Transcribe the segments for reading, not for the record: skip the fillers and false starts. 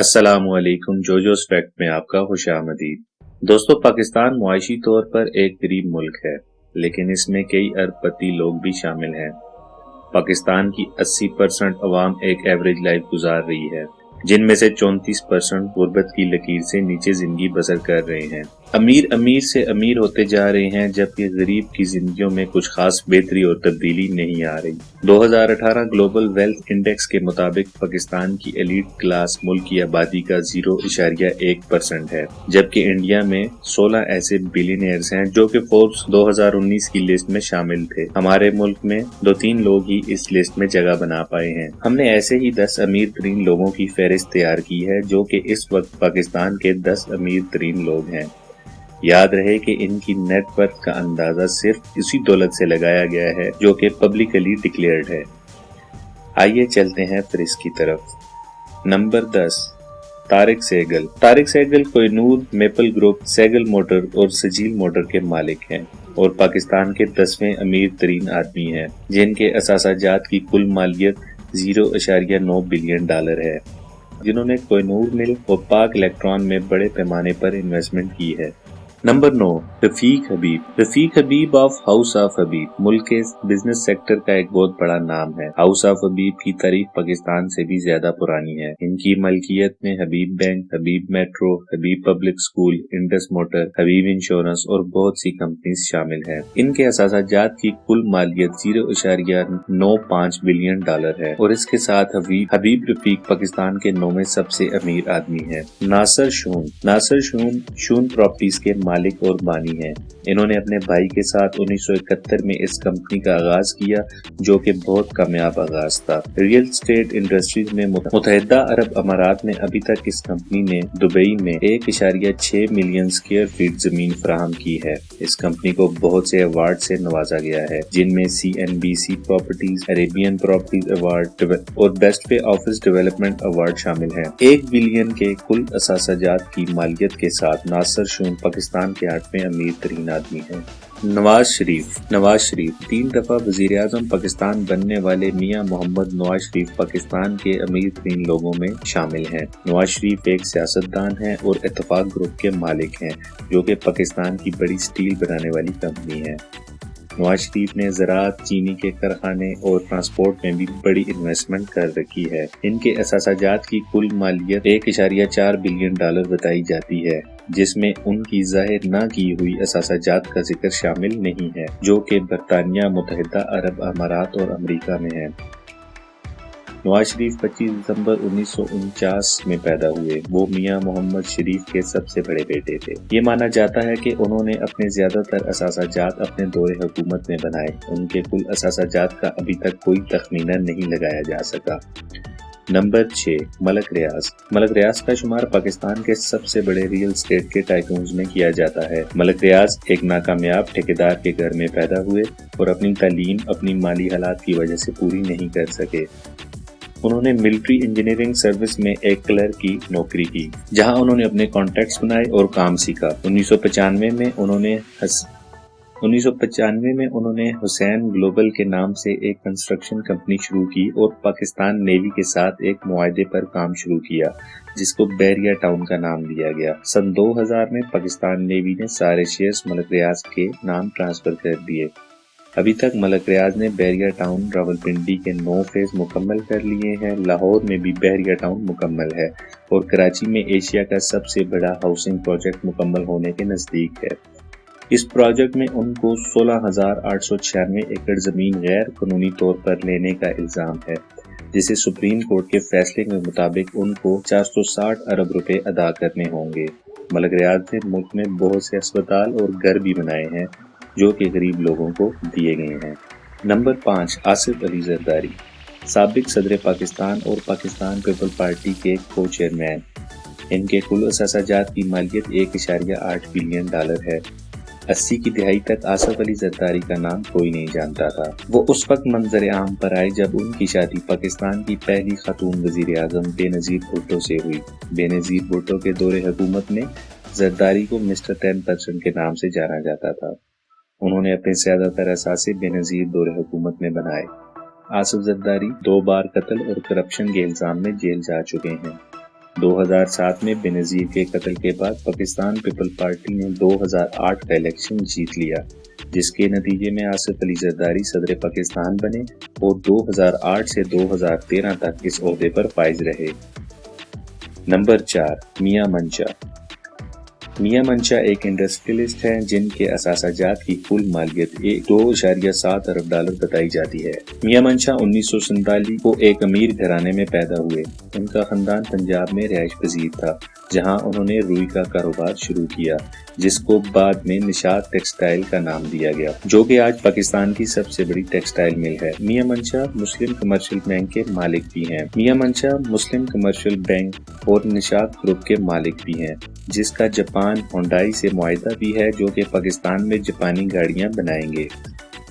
अस्सलाम वालेकुम। Jojo's fact में आपका खुश आमदीद। दोस्तों, पाकिस्तान मुआशी तौर पर एक गरीब मुल्क है, लेकिन इसमें कई अरबपति लोग भी शामिल हैं। पाकिस्तान की 80% अवाम एक एवरेज लाइफ गुजार रही है, जिनमें से 34% गुर्बत की लकीर से नीचे जिंदगी बसर कर रहे हैं। अमीर अमीर से अमीर होते जा रहे हैं, जबकि गरीब की जिंदगियों में कुछ खास बेहतरी और तब्दीली नहीं आ रही। 2018 ग्लोबल वेल्थ इंडेक्स के मुताबिक पाकिस्तान की एलीट क्लास मुल्क की आबादी का 0.1% है, जबकि इंडिया में 16 ऐसे बिलियनियर्स हैं जो कि फोर्ब्स 2019 की लिस्ट में शामिल थे। हमारे मुल्क में 2-3 लोग ही इस लिस्ट में जगह बना पाए हैं। हमने ऐसे ही 10 अमीर तरीन लोगों की फहरिस्त तैयार की है, जो कि इस वक्त पाकिस्तान के 10 अमीर तरीन लोग हैं। याद रहे कि इनकी नेटवर्थ का अंदाजा सिर्फ इसी दौलत से लगाया गया है जो कि पब्लिकली डिक्लेयर्ड है। आइए चलते हैं फिर इसकी तरफ। Number 10, Tariq Sehgal. Tariq Sehgal Kohinoor, maple group, Sehgal motor और सजील मोटर के मालिक हैं और पाकिस्तान के 10वें अमीर तरीन आदमी हैं, जिनके असासाजात की कुल मालियत 0.9 बिलियन डॉलर है, जिन्होंने कोहिनूर मिल और पाक इलेक्ट्रॉन में बड़े पैमाने पर इन्वेस्टमेंट की है। Number 9, Rafiq Habib. Rafiq Habib of house of Habib मुल्क के बिजनेस सेक्टर का एक बहुत बड़ा नाम है। हाउस ऑफ हबीब की तारीख पाकिस्तान से भी ज्यादा पुरानी है। इनकी मलकियत में हबीब बैंक, हबीब मेट्रो, हबीब पब्लिक स्कूल, इंडस मोटर, हबीब इंश्योरेंस और बहुत सी कंपनीज शामिल हैं। इनके असासाजात की कुल मालियत 0.95 बिलियन डॉलर है और इसके साथ हबीब रफीक पाकिस्तान के 9वें सबसे अमीर आदमी है। नासिर शून प्रॉपर्टीज के मालिक और बानी हैं। इन्होंने अपने भाई के साथ 1971 में इस कंपनी का आगाज किया, जो कि बहुत कामयाब आगाज था। रियल एस्टेट इंडस्ट्रीज में मुत्तहिदा अरब अमारात में अभी तक इस कंपनी ने दुबई में 1.6 मिलियन स्क्वायर फीट जमीन फराहम की है। इस कंपनी को बहुत से अवार्ड से नवाजा गया है, जिनमें CNBC properties, Arabian properties award और बेस्ट पे ऑफिस डेवलपमेंट अवार्ड शामिल हैं। 1 बिलियन के कुल असासाजात की मालियत के साथ नासिर शून पाकिस्तान के 8वें अमीर तरीन आदमी हैं। नवाज शरीफ 3 दफा वजीर आजम पाकिस्तान बनने वाले मियां मोहम्मद नवाज शरीफ पाकिस्तान के अमीर तरीन लोगों में शामिल हैं। नवाज शरीफ एक सियासतदान हैं और इत्तेफाक ग्रुप के मालिक हैं, जो कि पाकिस्तान की बड़ी स्टील बनाने वाली कंपनी है। नवाज शरीफ ने ज़राअत, चीनी के कारखाने और ट्रांसपोर्ट में भी बड़ी इन्वेस्टमेंट कर रखी है। इनके असासाजात की कुल मालियत 1.4 बिलियन डॉलर बताई जाती है, जिसमें उनकी जाहिर न की हुई असासाजात का जिक्र शामिल नहीं है, जो कि बरतानिया, मुत्तहिदा अरब अमारात और अमेरिका में है। नवाज शरीफ 25 दिसंबर 1949 में पैदा हुए। वो मियां मोहम्मद शरीफ के सबसे बड़े बेटे थे। ये माना जाता है कि उन्होंने अपने ज्यादातर असासाजात अपने दौरे हुकूमत में बनाए। उनके कुल असासाजात का अभी तक कोई तखमीना नहीं लगाया जा सका। नंबर 6, मलक रियाज का शुमार पाकिस्तान के सबसे बड़े रियल एस्टेट के टाइकून्स में किया जाता है। मलक रियाज एक नाकामयाब ठेकेदार के घर में पैदा हुए और अपनी तालीम अपनी माली हालात की वजह से पूरी नहीं कर सके। उन्होंने मिलिट्री इंजीनियरिंग सर्विस में एक क्लर्क की नौकरी की, जहां उन्होंने अपने कॉन्टैक्ट्स बनाए और काम सीखा। 1995 में उन्होंने हुसैन ग्लोबल के नाम से एक कंस्ट्रक्शन कंपनी शुरू की और पाकिस्तान नेवी के साथ एक मुआहदे पर काम शुरू किया, जिसको बैरिया टाउन का नाम दिया गया। सन 2000 में पाकिस्तान नेवी ने सारे शेयर्स मलक रियाज के नाम ट्रांसफर कर दिए। अभी तक मलक रियाज ने बैरिया टाउन, रावलपिंडी के 9 फेज मुकम्मल कर लिए हैं। लाहौर में भी बैरिया टाउन मुकम्मल है और कराची में एशिया का सबसे बड़ा हाउसिंग प्रोजेक्ट मुकम्मल होने के नजदीक है। इस प्रोजेक्ट में उनको 16,896 एकड़ जमीन गैर कानूनी तौर पर लेने का इल्जाम है, जिसे सुप्रीम कोर्ट के फैसले के मुताबिक उनको 460 अरब रुपए अदा करने होंगे। मलक रियाज ने मुल्क में बहुत से अस्पताल और घर भी बनाए हैं, जो कि गरीब लोगों को दिए गए हैं। नंबर 5, आसिफ अली जरदारी, साबिक सदर पाकिस्तान और पाकिस्तान पीपल पार्टी के को चेयरमैन। इनके कुल असासाजात की मालियत 1.8 बिलियन डॉलर है। 80 की दिहाई तक आसिफ अली जरदारी का नाम कोई नहीं जानता था। वो उस वक्त मंजर आम पर आए जब उनकी शादी पाकिस्तान की पहली खातून वजीर आजम बेनजीर भुट्टो से हुई। बेनजीर भुट्टो के दौरे हुकूमत में जरदारी को मिस्टर 10% के नाम से जाना जाता था। उन्होंने अपने ज्यादातर असासे बेनजीर दौरे हुकूमत में बनाए। आसिफ जरदारी 2 बार कत्ल और करप्शन के इल्जाम में जेल जा चुके हैं। 2007 में बेनज़ीर के कत्ल के बाद पाकिस्तान पीपल पार्टी ने 2008 का इलेक्शन जीत लिया, जिसके नतीजे में आसिफ अली जरदारी सदर पाकिस्तान बने और 2008 से 2013 तक इस ओहदे पर फाइज रहे। नंबर 4, मियां मंशा। मियां मंशा एक इंडस्ट्रियलिस्ट हैं जिनके असासाजात की कुल मालियत 2.7 अरब डॉलर बताई जाती है। मियां मंशा 1947 को एक अमीर घराने में पैदा हुए। उनका खानदान पंजाब में रिहाइश पजीर था, जहां उन्होंने रुई का कारोबार शुरू किया, जिसको बाद में निशात टेक्सटाइल का नाम दिया गया, जो कि आज पाकिस्तान की सबसे बड़ी टेक्सटाइल मिल है। मियां मंशा मुस्लिम कमर्शियल बैंक के मालिक भी हैं। मियां मंशा मुस्लिम कमर्शियल बैंक और निशात ग्रुप के मालिक भी हैं, जिसका जापान होंडाई से मुआहदा भी है, जो कि पाकिस्तान में जापानी गाड़ियां बनाएंगे।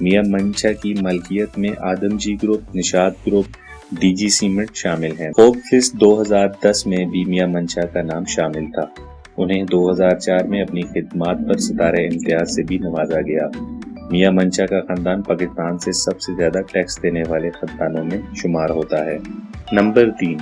मियां मंशा की मलकियत में Adamjee group, Nishat group, DG cement शामिल हैं। फोर्ब्स लिस्ट 2010 में भी मियां मंशा का नाम शामिल था। उन्हें 2004 में अपनी खिदमात पर सितारे इम्तियाज से भी नवाजा गया। मियां मंशा का खानदान पाकिस्तान से सबसे ज्यादा टैक्स देने वाले खानदानों में शुमार होता है। नंबर 3,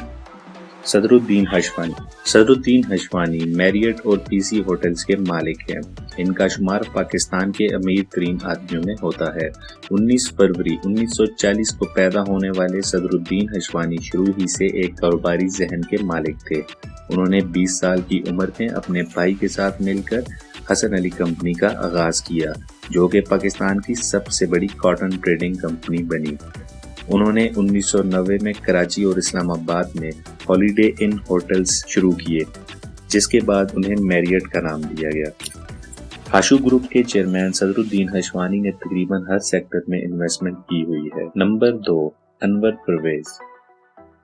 सदरुद्दीन हशवानी। सदरुद्दीन हशवानी मैरियट और पीसी होटल्स के मालिक हैं। इनका शुमार पाकिस्तान के अमीर तरीन आदमियों में होता है। 19 फरवरी 1940 को पैदा होने वाले सदरुद्दीन हशवानी शुरू ही से एक कारोबारी जहन के मालिक थे। उन्होंने 20 साल की उम्र में अपने भाई के साथ मिलकर हसन अली कंपनी का आगाज किया, जो कि पाकिस्तान की सबसे बड़ी कॉटन ट्रेडिंग कंपनी बनी। उन्होंने 1990 में कराची और इस्लामाबाद में हॉलिडे इन होटल्स शुरू किए, जिसके बाद उन्हें मैरियट का नाम दिया गया। हाशू ग्रुप के चेयरमैन सदरुद्दीन हशवानी ने तकरीबन हर सेक्टर में इन्वेस्टमेंट की हुई है। नंबर 2, अनवर परवेज।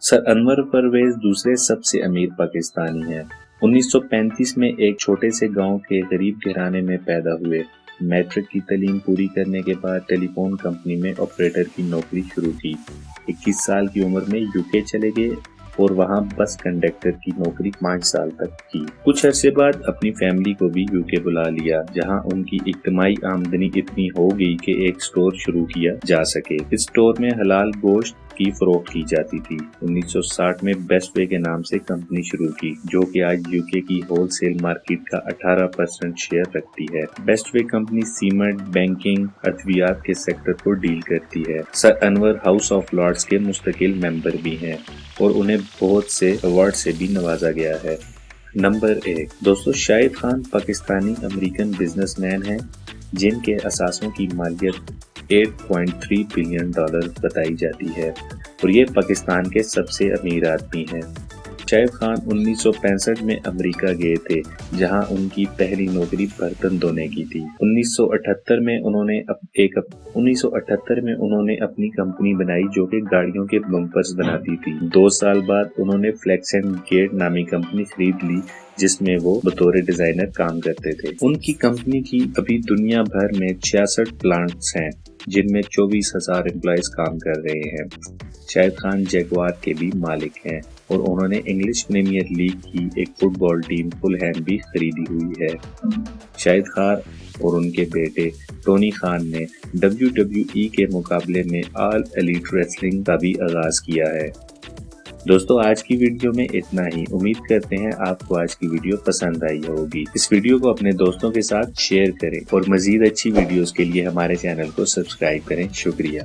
सर अनवर परवेज दूसरे सबसे अमीर पाकिस्तानी हैं। 1935 में एक छोटे से गांव के गरीब घराने में पैदा हुए। मैट्रिक की तालीम पूरी करने के बाद टेलीफोन कंपनी में ऑपरेटर की नौकरी शुरू की। 21 साल की उम्र में यूके चले गए और वहां बस कंडक्टर की नौकरी 5 साल तक की। कुछ अरसे बाद अपनी फैमिली को भी यूके बुला लिया, जहां उनकी इज्तिमाई आमदनी इतनी हो गई कि एक स्टोर शुरू किया जा सके। इस स्टोर में हलाल गोश्त की फरोख्त की जाती थी। 1960 में बेस्ट वे के नाम से कंपनी शुरू की, जो कि आज यूके की होलसेल मार्केट का 18% शेयर रखती है। Bestway company cement, banking, अद्वियात के सेक्टर को डील करती है। Sir Anwar House of Lords के मुस्तकिल मेंबर भी हैं और उन्हें बहुत से अवार्ड से भी नवाजा गया है। नंबर 1, दोस्तों शाहिद खान पाकिस्तानी अमेरिकन बिजनेसमैन हैं, जिनके असासों की मालियत 8.3 बिलियन डॉलर बताई जाती है और ये पाकिस्तान के सबसे अमीर आदमी हैं। शाहिद खान 1965 में अमेरिका गए थे, जहां उनकी पहली नौकरी बर्तन धोने की थी। 1978 में उन्होंने अपनी कंपनी बनाई, जो कि गाड़ियों के बम्पर्स बनाती थी। 2 साल बाद उन्होंने फ्लेक्स एंड गेट नामी कंपनी खरीद ली, जिसमें वो बतौर डिजाइनर काम करते थे। उनकी कंपनी की अभी दुनिया भर में 66 प्लांट्स हैं, जिनमें 24,000 एम्प्लॉयज काम कर रहे हैं। शाहिद खान जैगवार के भी मालिक हैं और उन्होंने इंग्लिश प्रीमियर लीग की एक फुटबॉल टीम फुलहैम भी खरीदी हुई है। शाहिद खान और उनके बेटे टोनी खान ने WWE के मुकाबले में ऑल एलीट रेसलिंग का भी आगाज किया है। दोस्तों आज की वीडियो में इतना ही। उम्मीद करते हैं आपको आज की वीडियो पसंद आई होगी। इस वीडियो को अपने दोस्तों के साथ शेयर करें और मजीद अच्छी वीडियोस के लिए हमारे चैनल को सब्सक्राइब करें। शुक्रिया।